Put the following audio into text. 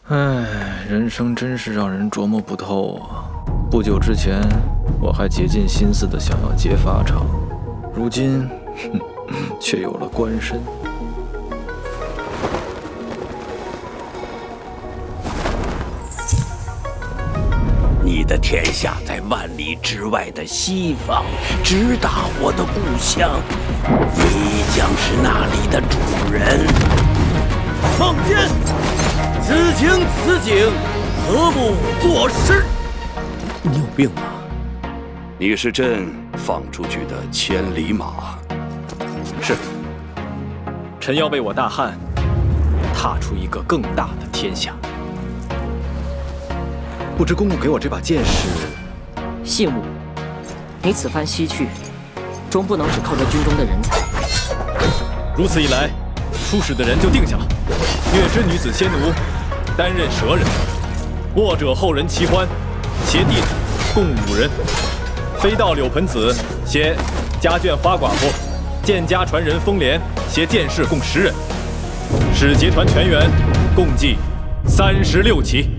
唉，人生真是让人琢磨不透啊！不久之前，我还竭尽心思的想要劫法场，如今，却有了官身。你的天下在万里之外的西方，直达我的故乡。你将是那里的主人。放箭！此情此景，何不作诗？你有病吗？你是朕放出去的千里马。是，臣要为我大汉踏出一个更大的天下。不知公公给我这把剑是？信吾，你此番西去，终不能只靠这军中的人才。如此一来，出使的人就定下了：月之女子仙奴担任蛇人，卧者后人齐欢携弟子共5人，飞道柳盆子携家眷花寡妇，剑家传人风莲携剑士共10人，使节团全员共计36骑。